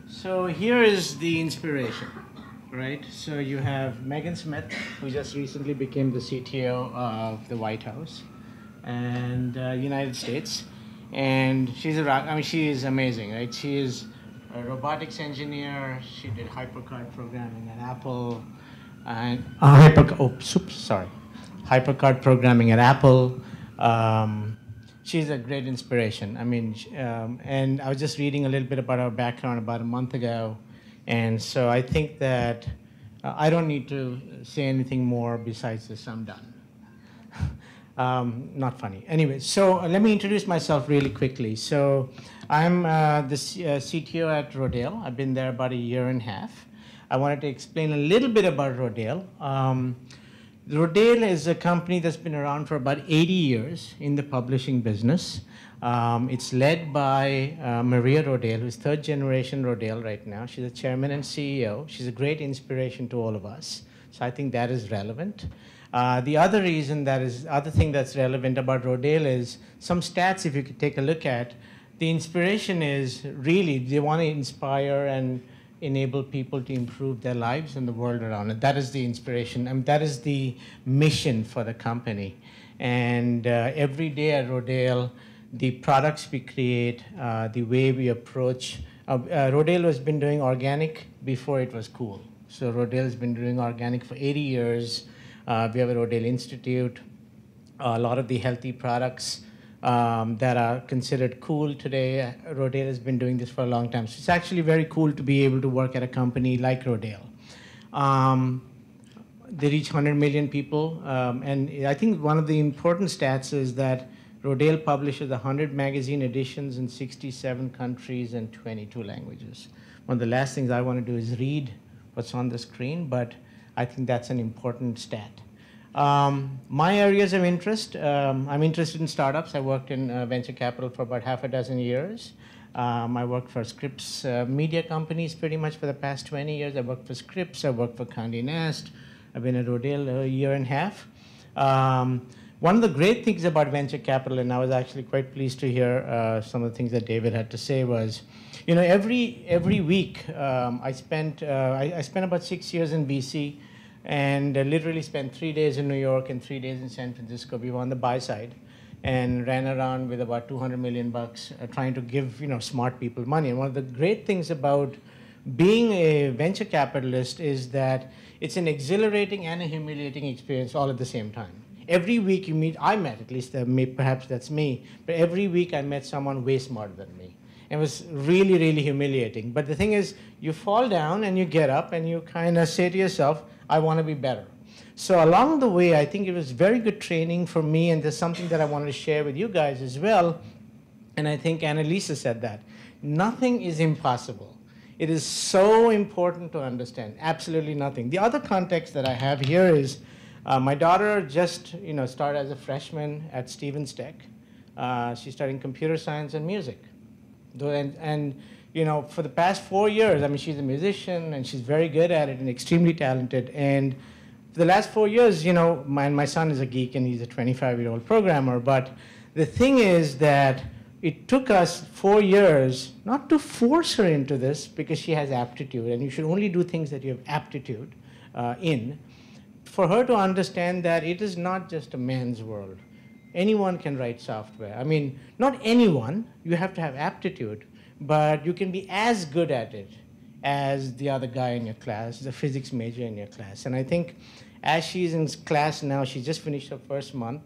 So here is the inspiration, right? So you have Megan Smith, who just recently became the CTO of the White House and United States, and she is amazing, right? She is a robotics engineer. She did hypercard programming at Apple, and hypercard programming at Apple. Um, she's a great inspiration. And I was just reading a little bit about her background about a month ago, and so I think that I don't need to say anything more besides this. I'm done. Not funny. Anyway, so let me introduce myself really quickly. So I'm the CTO at Rodale. I've been there about a year and a half. I wanted to explain a little bit about Rodale. Rodale is a company that's been around for about 80 years in the publishing business. It's led by Maria Rodale, who's third generation Rodale right now. She's the chairman and CEO. She's a great inspiration to all of us. So I think that is relevant. The other thing that's relevant about Rodale is some stats, if you could take a look at. The inspiration is really they want to inspire and enable people to improve their lives and the world around it. That is the inspiration, and that is the mission for the company. And every day at Rodale, the products we create, the way we approach, Rodale has been doing organic before it was cool. So Rodale has been doing organic for 80 years. We have a Rodale Institute. A lot of the healthy products that are considered cool today, Rodale has been doing this for a long time. So it's actually very cool to be able to work at a company like Rodale. They reach 100 million people. And I think one of the important stats is that Rodale publishes 100 magazine editions in 67 countries and 22 languages. One of the last things I want to do is read what's on the screen, but I think that's an important stat. My areas of interest, I'm interested in startups. I worked in venture capital for about half a dozen years. I worked for Scripps media companies pretty much for the past 20 years. I worked for Scripps, I worked for Condé Nast. I've been at Rodale a year and a half. One of the great things about venture capital, and I was actually quite pleased to hear some of the things that David had to say was, every week I spent about 6 years in BC, and literally spent 3 days in New York and 3 days in San Francisco. We were on the buy side and ran around with about $200 million trying to give smart people money. And one of the great things about being a venture capitalist is that it's an exhilarating and a humiliating experience all at the same time. Every week you meet, perhaps that's me, but every week I met someone way smarter than me. It was really, really humiliating. But the thing is, you fall down and you get up and you kind of say to yourself, I want to be better. So along the way, I think it was very good training for me, and there's something that I wanted to share with you guys as well. And I think Annalisa said that. Nothing is impossible. It is so important to understand. Absolutely nothing. The other context that I have here is my daughter just started as a freshman at Stevens Tech. She's studying computer science and music. And for the past 4 years, she's a musician and she's very good at it and extremely talented. And for the last 4 years, my son is a geek and he's a 25-year-old programmer. But the thing is that it took us 4 years not to force her into this because she has aptitude, and you should only do things that you have aptitude in, for her to understand that it is not just a man's world. Anyone can write software. Not anyone, you have to have aptitude, but you can be as good at it as the other guy in your class, the physics major in your class. And I think as she's in class now, she just finished her first month,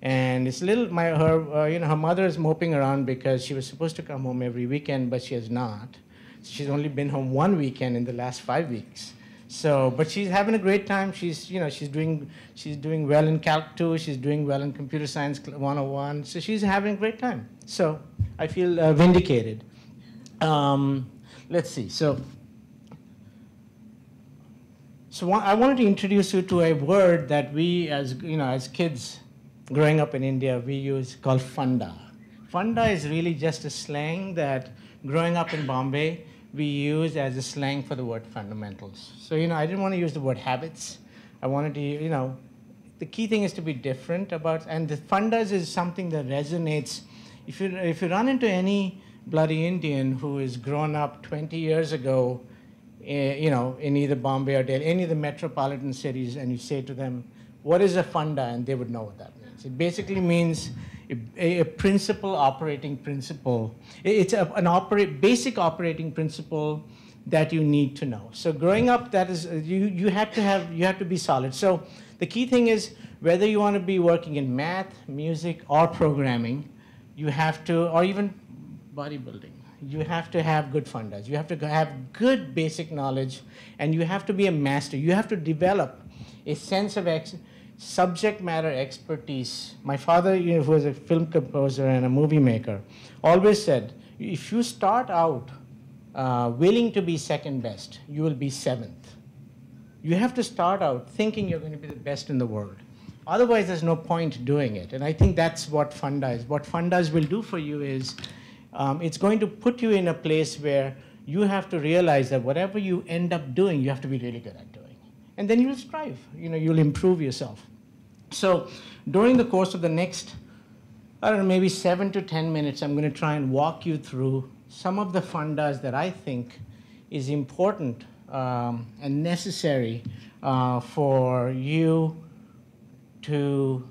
and it's her mother is moping around because she was supposed to come home every weekend, but she has not. She's only been home one weekend in the last 5 weeks. So, but she's having a great time. She's doing well in Calc 2. She's doing well in Computer Science 101. So she's having a great time. So I feel vindicated. Let's see. So I wanted to introduce you to a word that we, as kids growing up in India, we use called funda. Funda is really just a slang that, growing up in Bombay, we use as a slang for the word fundamentals. So, I didn't want to use the word habits. I wanted to, the key thing is to be different and the fundas is something that resonates. If you run into any bloody Indian who is grown up 20 years ago, in either Bombay or Delhi, any of the metropolitan cities, and you say to them, what is a funda? And they would know what that means. It basically means a principle, operating principle. It's an basic operating principle that you need to know. So growing up, that is, you have to be solid. So the key thing is, whether you want to be working in math, music, or programming, you have to, or even bodybuilding, you have to have good fundas. You have to have good basic knowledge, and you have to be a master. You have to develop a sense of subject matter expertise. My father, who was a film composer and a movie maker, always said, if you start out willing to be second best, you will be seventh. You have to start out thinking you're going to be the best in the world. Otherwise, there's no point doing it. And I think that's what funda is. What fundas will do for you is it's going to put you in a place where you have to realize that whatever you end up doing, you have to be really good at doing. And then you'll strive. You'll improve yourself. So during the course of the next, I don't know, maybe 7 to 10 minutes, I'm going to try and walk you through some of the fundas that I think is important and necessary for you to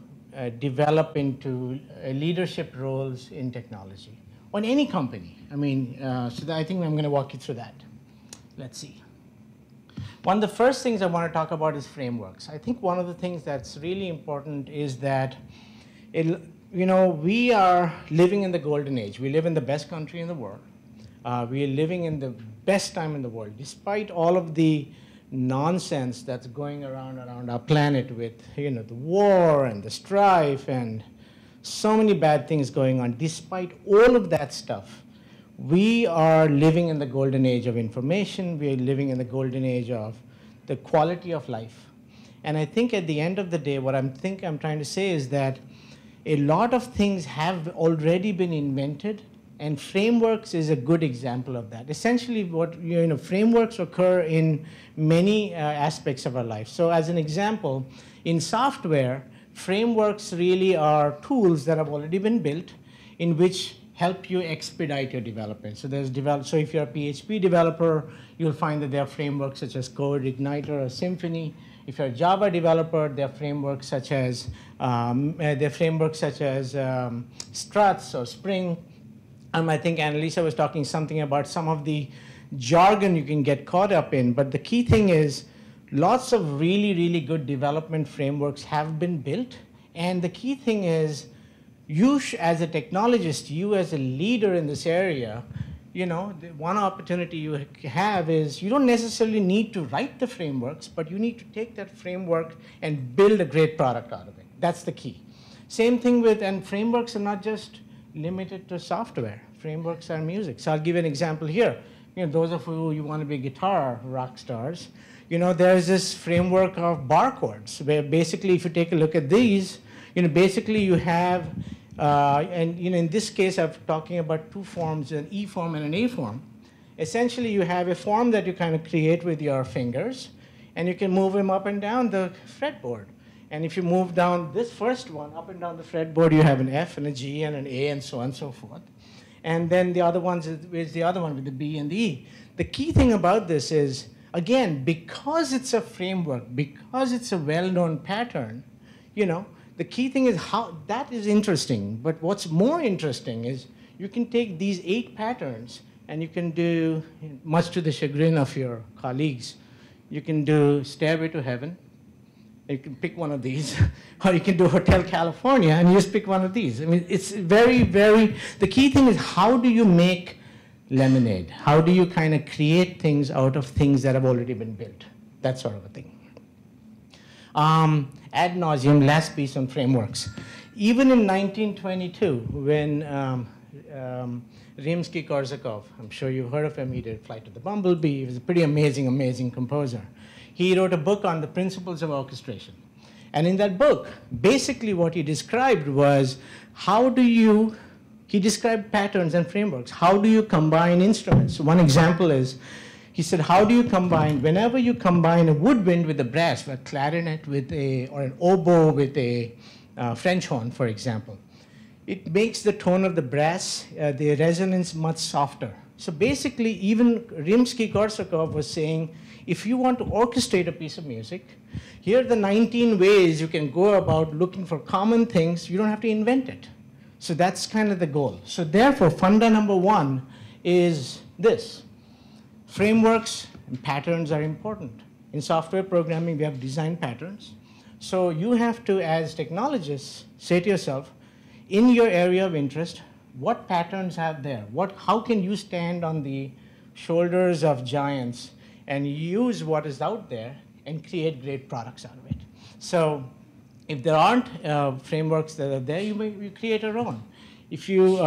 develop into leadership roles in technology or in any company. I mean, I think I'm going to walk you through that. Let's see. One of the first things I want to talk about is frameworks. I think one of the things that's really important is that, we are living in the golden age. We live in the best country in the world. We are living in the best time in the world, despite all of the nonsense that's going around our planet with the war and the strife and so many bad things going on. Despite all of that stuff, we are living in the golden age of information. We are living in the golden age of the quality of life. And I think at the end of the day, what I'm trying to say is that a lot of things have already been invented, and frameworks is a good example of that. Essentially, frameworks occur in many aspects of our life. So as an example, in software, frameworks really are tools that have already been built in which help you expedite your development. So so if you're a PHP developer, you'll find that there are frameworks such as Code, Igniter, or Symfony. If you're a Java developer, there are frameworks such as Struts or Spring. I think Annalisa was talking something about some of the jargon you can get caught up in, but the key thing is lots of really, really good development frameworks have been built, and the key thing is you as a technologist, you as a leader in this area, the one opportunity you have is you don't necessarily need to write the frameworks, but you need to take that framework and build a great product out of it. That's the key. Same thing and frameworks are not just limited to software. Frameworks are music. So I'll give you an example here. Those of you want to be guitar rock stars, there's this framework of bar chords where basically if you take a look at these, basically you have, in this case I'm talking about two forms, an E form and an A form. Essentially you have a form that you kind of create with your fingers, and you can move them up and down the fretboard. And if you move down this first one, up and down the fretboard, you have an F and a G and an A and so on and so forth. And then the other one is the other one with the B and the E. The key thing about this is, again, because it's a framework, because it's a well-known pattern, the key thing is how that is interesting. But what's more interesting is you can take these 8 patterns and you can do, much to the chagrin of your colleagues, you can do Stairway to Heaven. You can pick one of these, or you can do Hotel California, and you just pick one of these. I mean, it's very, very, the key thing is how do you make lemonade? How do you kind of create things out of things that have already been built? That sort of a thing. Ad nauseum, last piece on frameworks. Even in 1922, when Rimsky-Korsakov, I'm sure you've heard of him, he did Flight of the Bumblebee, he was a pretty amazing, amazing composer. He wrote a book on the principles of orchestration. And in that book, basically what he described was he described patterns and frameworks. How do you combine instruments? One example is, he said, how do you combine, whenever you combine a woodwind with a brass, a clarinet with or an oboe with a French horn, for example, it makes the tone of the brass, the resonance much softer. So basically, even Rimsky-Korsakov was saying, if you want to orchestrate a piece of music, here are the 19 ways you can go about looking for common things. You don't have to invent it. So that's kind of the goal. So therefore, funda number 1 is this. Frameworks and patterns are important. In software programming, we have design patterns. So you have to, as technologists, say to yourself, in your area of interest, what patterns are there? How can you stand on the shoulders of giants and use what is out there and create great products out of it? So if there aren't frameworks that are there, you create your own. If you,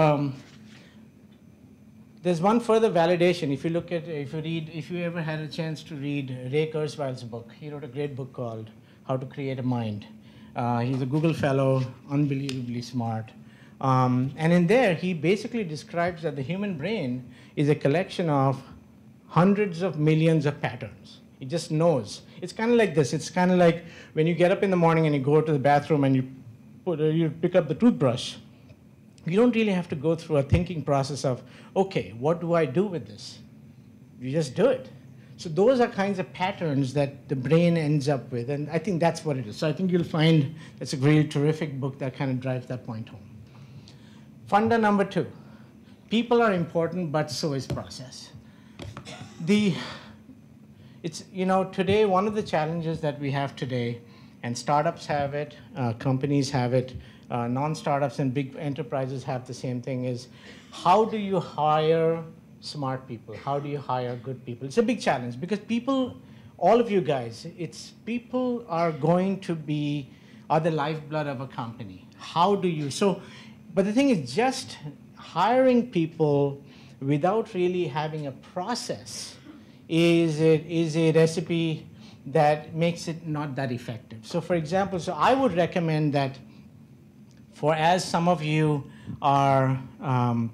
there's one further validation. If you look at, if you ever had a chance to read Ray Kurzweil's book, he wrote a great book called How to Create a Mind. He's a Google fellow, unbelievably smart. And in there, he basically describes that the human brain is a collection of hundreds of millions of patterns. It just knows. It's kind of like this. It's kind of like when you get up in the morning and you go to the bathroom and you pick up the toothbrush. You don't really have to go through a thinking process of, okay, what do I do with this? You just do it. So those are kinds of patterns that the brain ends up with, and I think that's what it is. So I think you'll find it's a really terrific book that kind of drives that point home. Funda number 2, people are important, but so is process. It's, you know, today, one of the challenges that we have today, and startups have it, companies have it, non-startups and big enterprises have the same thing, is how do you hire smart people? How do you hire good people? It's a big challenge because people, all of you guys, people are going to are the lifeblood of a company. How do you, but the thing is, just hiring people without really having a process is a recipe that makes it not that effective. So for example, I would recommend that as some of you are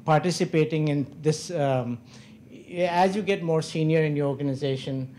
participating in this, as you get more senior in your organization,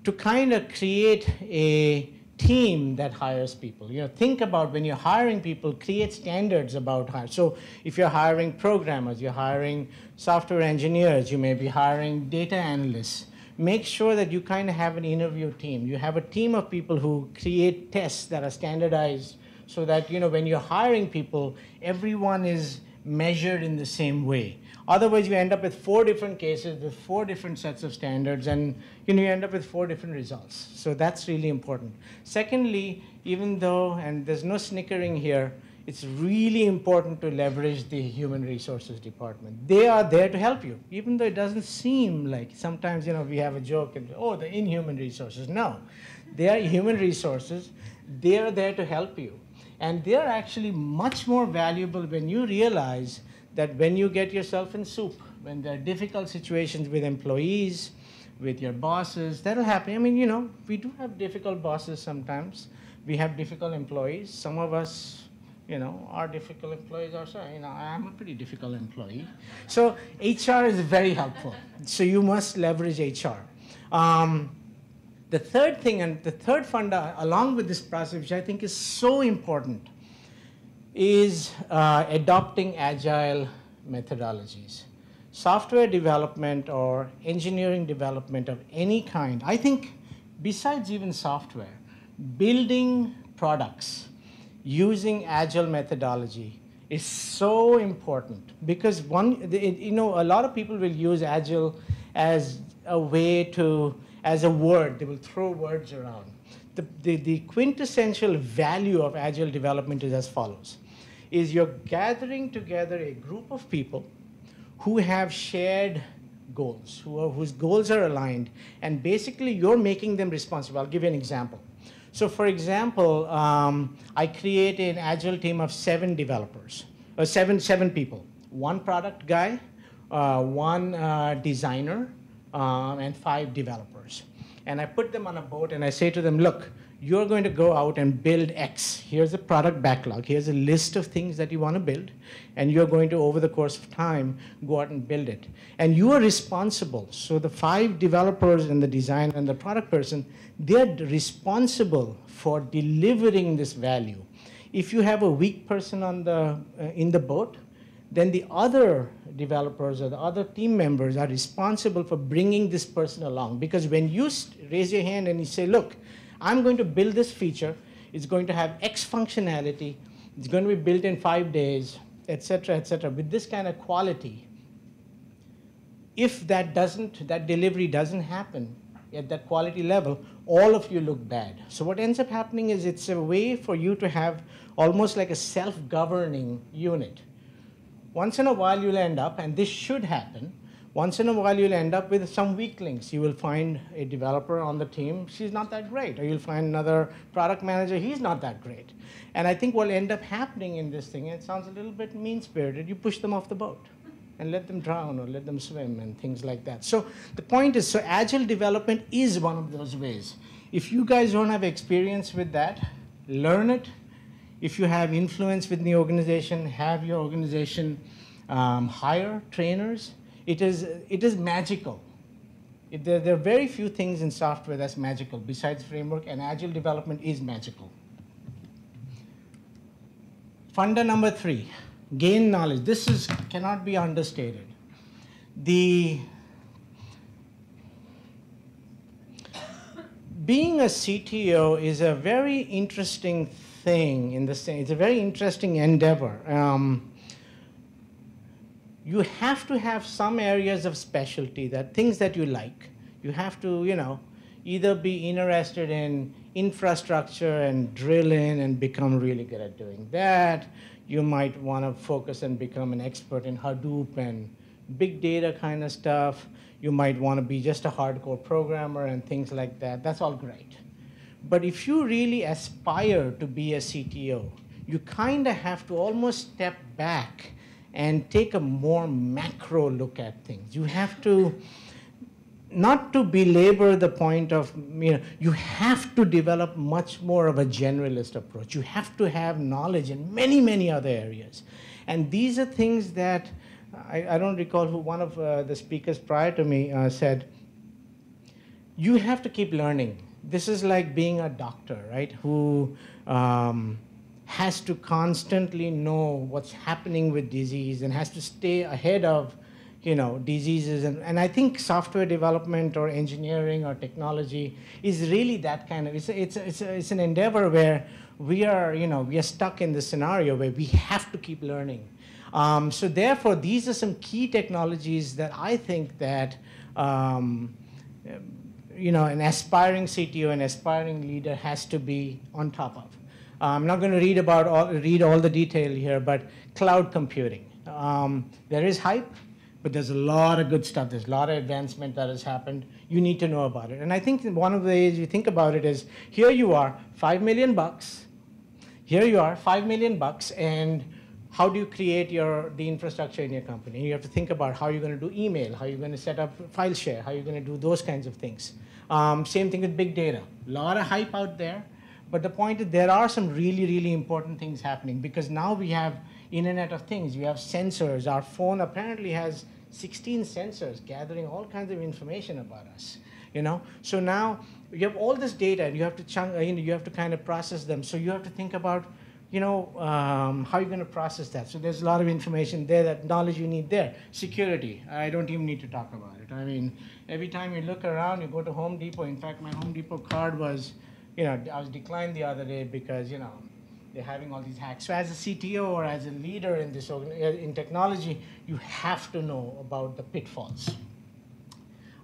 to kind of create a team that hires people. You know, think about when you're hiring people, create standards about hiring. So if you're hiring programmers, you're hiring software engineers, you may be hiring data analysts, make sure that you kind of have an interview team. You have a team of people who create tests that are standardized so that, you know, when you're hiring people, everyone is measured in the same way. Otherwise, you end up with 4 different cases with 4 different sets of standards, and you end up with 4 different results. So that's really important. Secondly, even though, and there's no snickering here, it's really important to leverage the human resources department. They are there to help you, even though it doesn't seem like, sometimes, you know, we have a joke and, oh, the inhuman resources. No, they are human resources. They are there to help you. And they're actually much more valuable when you realize that when you get yourself in soup, when there are difficult situations with employees, with your bosses, that'll happen. I mean, you know, we do have difficult bosses sometimes. We have difficult employees. Some of us, you know, are difficult employees ourselves. You know, I'm a pretty difficult employee. So HR is very helpful. So you must leverage HR. The third thing, and the third funda, along with this process, which I think is so important, is adopting agile methodologies. Software development or engineering development of any kind, I think, besides even software, building products using agile methodology is so important because you know, a lot of people will use agile as a way to, as a word, they will throw words around. The quintessential value of agile development is as follows, is you're gathering together a group of people who have shared goals, whose goals are aligned, and basically you're making them responsible. I'll give you an example. So for example, I create an agile team of 7 developers, or seven people. 1 product guy, 1 designer, and 5 developers. And I put them on a boat and I say to them, look, you're going to go out and build X. Here's a product backlog. Here's a list of things that you want to build. And you're going to, over the course of time, go out and build it. And you are responsible. So the 5 developers and the designer and the product person, they're responsible for delivering this value. If you have a weak person on in the boat, then the other developers or the other team members are responsible for bringing this person along. Because when you raise your hand and you say, look, I'm going to build this feature, it's going to have X functionality, it's going to be built in 5 days, et cetera, with this kind of quality. If that delivery doesn't happen at that quality level, all of you look bad. So what ends up happening is it's a way for you to have almost like a self-governing unit. Once in a while you'll end up, and this should happen, once in a while you'll end up with some weaklings. You will find a developer on the team, she's not that great. Or you'll find another product manager, he's not that great. And I think what will end up happening in this thing, it sounds a little bit mean-spirited, you push them off the boat and let them drown or let them swim and things like that. So the point is, so agile development is one of those ways. If you guys don't have experience with that, learn it. If you have influence within the organization, have your organization hire trainers. It is magical. There are very few things in software that's magical besides framework, and agile development is magical. Funda number 3, gain knowledge. This cannot be understated. Being a CTO is a very interesting thing in the sense, it's a very interesting endeavor. You have to have some areas of specialty, things that you like. You have to, either be interested in infrastructure and drill in and become really good at doing that. You might want to focus and become an expert in Hadoop and big data kind of stuff. You might want to be just a hardcore programmer and things like that. That's all great. But if you really aspire to be a CTO, you kind of have to almost step back and take a more macro look at things. You have to, not to belabor the point of, you have to develop much more of a generalist approach. You have to have knowledge in many, many other areas. And these are things that, I don't recall who one of the speakers prior to me said, you have to keep learning. This is like being a doctor, right, who has to constantly know what's happening with disease and has to stay ahead of diseases. And I think software development or engineering or technology is really that kind of, it's an endeavor where we are stuck in this scenario where we have to keep learning. So therefore, these are some key technologies that I think that an aspiring CTO, an aspiring leader has to be on top of. I'm not going to read all the detail here, but cloud computing. There is hype, but there's a lot of good stuff. There's a lot of advancement that has happened. You need to know about it. And I think one of the ways you think about it is, here you are, $5 million. Here you are, $5 million, and how do you create the infrastructure in your company? You have to think about how you're going to do email, how you're going to set up file share, how you're going to do those kinds of things. Same thing with big data. A lot of hype out there. But the point is, there are some really, really important things happening, because now we have Internet of Things. You have sensors. Our phone apparently has 16 sensors gathering all kinds of information about us. So now you have all this data, and you have to you have to kind of process them. So you have to think about how you're going to process that. So there's a lot of information there, that knowledge you need there. Security, I don't even need to talk about it. I mean, every time you look around, you go to Home Depot. In fact, my Home Depot card was, I was declined the other day because, they're having all these hacks. So as a CTO or as a leader in this in technology, you have to know about the pitfalls.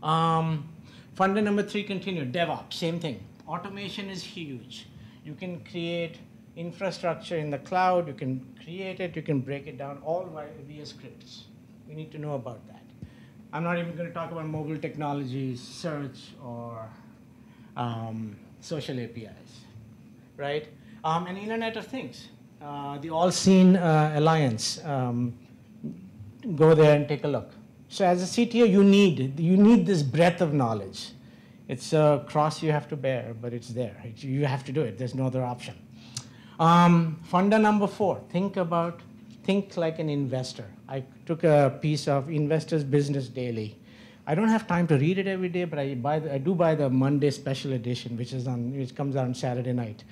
Funda number 3, continue. DevOps, same thing. Automation is huge. You can create infrastructure in the cloud. You can create it. You can break it down all via scripts. We need to know about that. I'm not even going to talk about mobile technologies, search, or social APIs, right? And Internet of Things, the All-Seen Alliance. Go there and take a look. So as a CTO, you need this breadth of knowledge. It's a cross you have to bear, but it's there. You have to do it. There's no other option. Funda number 4, think like an investor. I took a piece of Investors Business Daily. I don't have time to read it every day, but I do buy the Monday special edition, which comes out on Saturday night.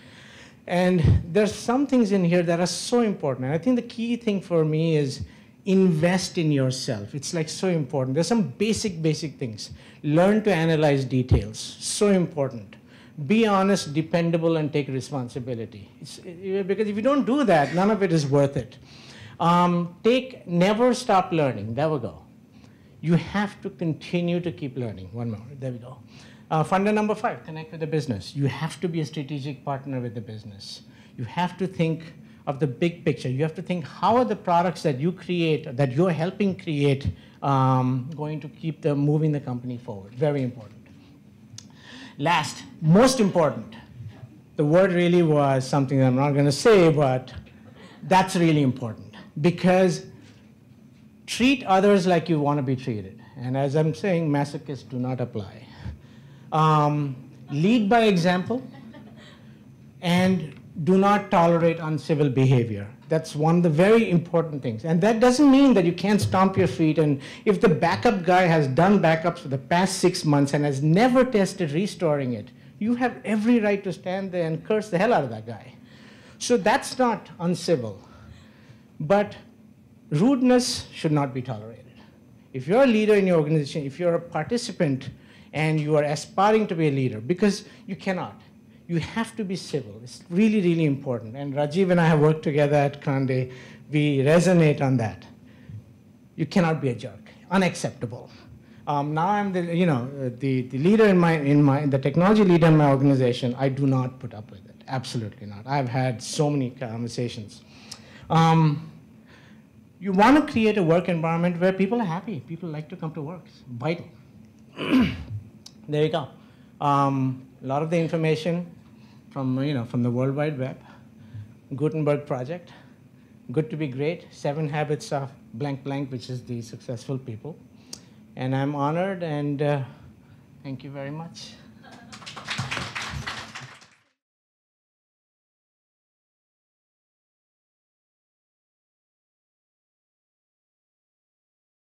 And there's some things in here that are so important. And I think the key thing for me is invest in yourself. It's like so important. There's some basic things. Learn to analyze details. So important. Be honest, dependable, and take responsibility. Because if you don't do that, none of it is worth it. Never stop learning. There we go. You have to continue to keep learning. One more. There we go. Funder number 5, connect with the business. You have to be a strategic partner with the business. You have to think of the big picture. You have to think, how are the products that you create, that you're helping create, going to keep moving the company forward? Very important. Last, most important, the word really was something that I'm not going to say, but that's really important, because treat others like you want to be treated. And as I'm saying, masochists do not apply. Lead by example, and do not tolerate uncivil behavior. That's one of the very important things. And that doesn't mean that you can't stomp your feet, and if the backup guy has done backups for the past 6 months and has never tested restoring it, you have every right to stand there and curse the hell out of that guy. So that's not uncivil. But rudeness should not be tolerated. If you're a leader in your organization, if you're a participant and you are aspiring to be a leader, because you cannot, you have to be civil. It's really important. And Rajiv and I have worked together at Conde. We resonate on that. You cannot be a jerk. Unacceptable. Now I'm the leader the technology leader in my organization. I do not put up with it. Absolutely not. I've had so many conversations. You want to create a work environment where people are happy. People like to come to work. It's vital. There you go. A lot of the information from the World Wide Web, Gutenberg project, Good to Be Great, 7 Habits of blank blank, which is the successful people. And I'm honored, and thank you very much.